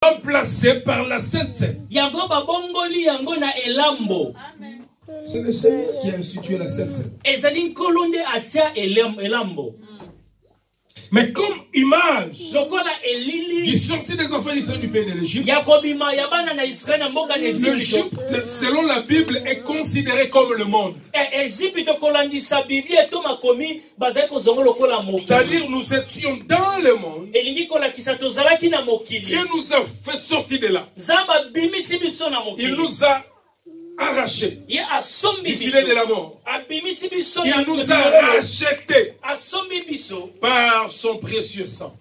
remplacé par la Sainte Seine. Yango babongoli yango na elambo. C'est le Seigneur qui a institué la Sainte Seine. Ezali kolonde atia elambo. Mais comme image du sortie des enfants d'Israël du pays de l'Égypte, l'Égypte, selon la Bible, est considéré comme le monde. C'est-à-dire nous étions dans le monde. Dieu nous a fait sortir de là. Il nous a arraché du filet de la mort. Il nous a rachetés par son précieux sang.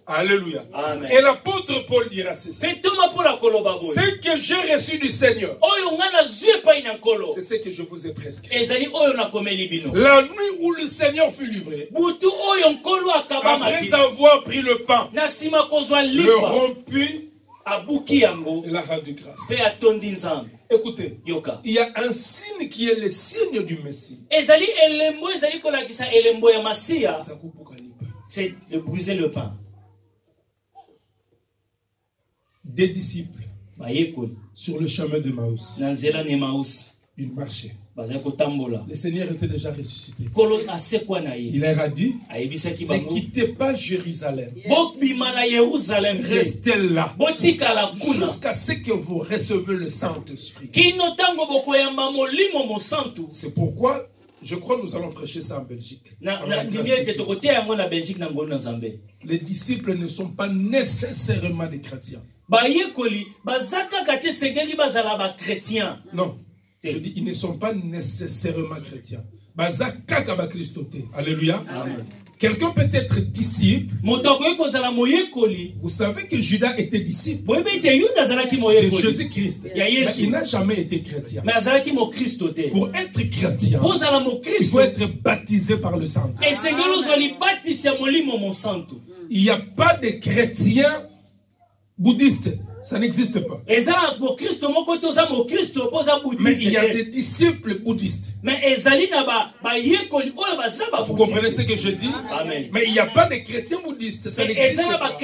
Alléluia. Amen. Et l'apôtre Paul dira ceci: ce que j'ai reçu du Seigneur, c'est ce que je vous ai prescrit. La nuit où le Seigneur fut livré, après avoir pris le pain, le rompu, il a rendu grâce. Écoutez, il y a un signe qui est le signe du Messie. C'est de briser le pain. Des disciples sur le chemin de Maïs, ils marchaient. Le Seigneur était déjà ressuscité. Il leur a dit: ne quittez pas Jérusalem. Restez là jusqu'à ce que vous recevez le Saint-Esprit. C'est pourquoi je crois que nous allons prêcher ça en Belgique. Les disciples ne sont pas nécessairement des chrétiens. Non. Je dis, ils ne sont pas nécessairement chrétiens. Alléluia. Quelqu'un peut être disciple. Vous savez que Judas était disciple de Jésus-Christ. Mais il n'a jamais été chrétien. Pour être chrétien, il faut être baptisé par le Saint-Esprit. Il n'y a pas de chrétiens bouddhistes. Ça n'existe pas. Mais il y a des disciples bouddhistes. Vous comprenez ce que je dis? Amen. Mais il n'y a pas de chrétiens bouddhistes. Ça n'existe pas.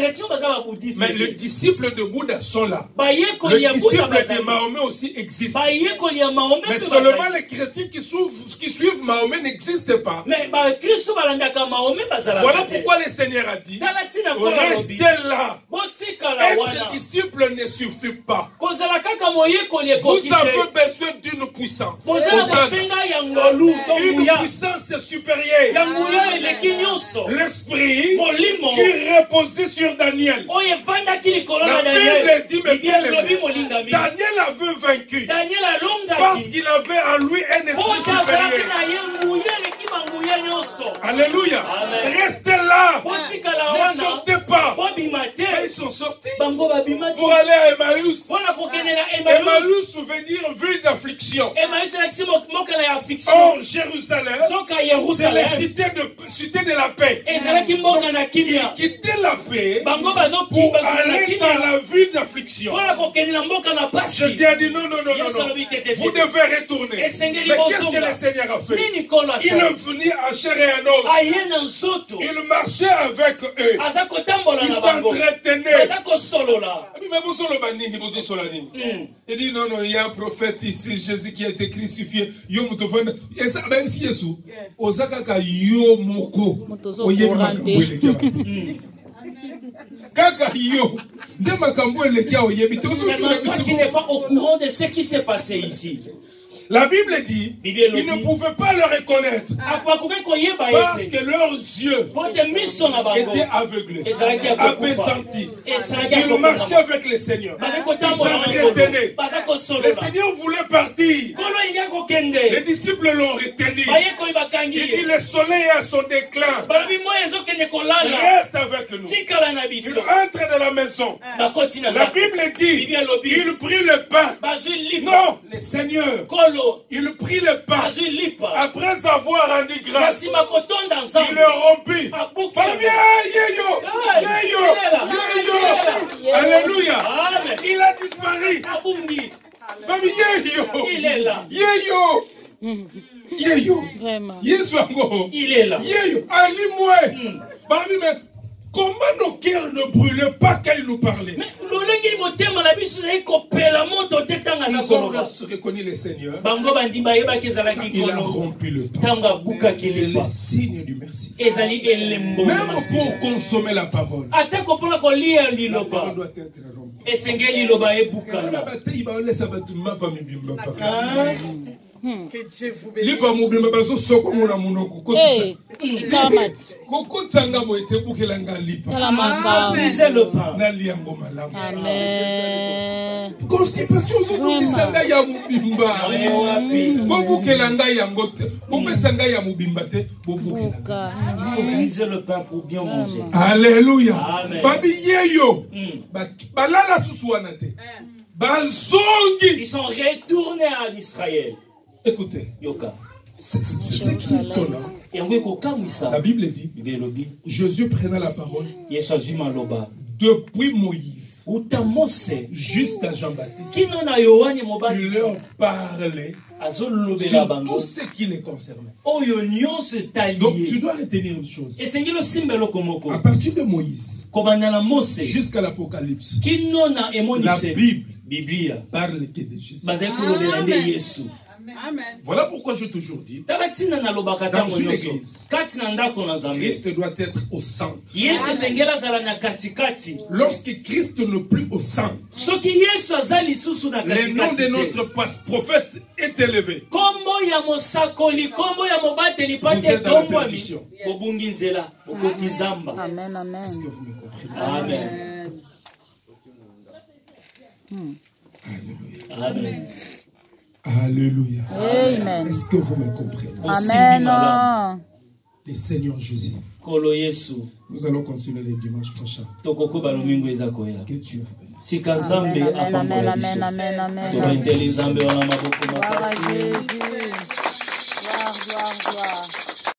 Mais les disciples de Bouddha sont là. Le disciple de Mahomet aussi existe. Mais seulement les chrétiens qui suivent Mahomet n'existent pas. Voilà pourquoi le Seigneur a dit: restez là. Être disciple ne suffit pas. Vous avez besoin d'une puissance. Une puissance supérieure. L'esprit qui reposait sur Daniel. La Bible dit, mais bien aimé, Daniel avait vaincu parce qu'il avait en lui un esprit supérieur. Alléluia. Restez là. Ne sortez pas. Ils sont sortis pour aller à Emmaüs. Emmaüs veut dire ville d'affliction. Or, Jérusalem, c'est la cité de la paix. Ils quittaient la paix pour aller dans la ville d'affliction. Jésus a dit: non, non, non, non, non. Vous devez retourner. Mais qu'est-ce que le Seigneur a fait? Il est venu en chair et en os. Il marchait avec eux. Il s'entretenait. Il dit: non, non, il y a un prophète ici, Jésus, qui a été crucifié. Même si Jésus, Osaka yo moko, Kaka yo, c'est toi qui n'es pas au courant de ce qui s'est passé ici. La Bible dit qu'ils ne pouvaient pas le reconnaître parce que leurs yeux étaient aveuglés, appesantis. Ils marchaient avec le Seigneur. Ils s'entretenaient. Le Seigneur voulait partir. Les disciples l'ont retenu. Il dit: le soleil est à son déclin. Reste avec nous. Il entre dans la maison. La Bible dit: il prit le pain. Non, le Seigneur, il prit le pain. Après avoir rendu grâce, il le rompit. Alléluia. Il a disparu. Il est là. Vraiment. Il est là. Comment nos cœurs ne brûlaient pas quand il nous parlait? Ils ont reconnu le Seigneur. Il a rompu le temps. C'est le signe du merci. Même pour consommer la parole, la parole doit être rompue. Que Dieu vous bénisse. Brisez le pain. Amen. Constipation, il faut briser le pain pour bien manger. Alléluia. Amen. Ils sont retournés en Israël. Écoutez, c'est ce qui est étonnant. La Bible dit, Jésus prenait la parole depuis Moïse jusqu'à Jean-Baptiste. Il leur parlait sur tout ce qui les concernait. Donc tu dois retenir une chose. À partir de Moïse jusqu'à l'Apocalypse, la Bible parle que de Jésus. Amen. Voilà pourquoi je toujours dis, dans une église, Christ doit être au centre. Lorsque Christ n'est plus au centre, le nom de notre prophète est élevé. Vous êtes dans la perdition. Amen, amen. Est-ce que vous me comprenez? Amen. Alléluia. Amen. Alléluia. Amen. Est-ce que vous me comprenez? Amen. Le Seigneur Jésus. Nous allons continuer le dimanche prochain. Que Dieu vous bénisse. Amen, amen, amen, amen, amen. Gloire à Jésus. Gloire, gloire, gloire.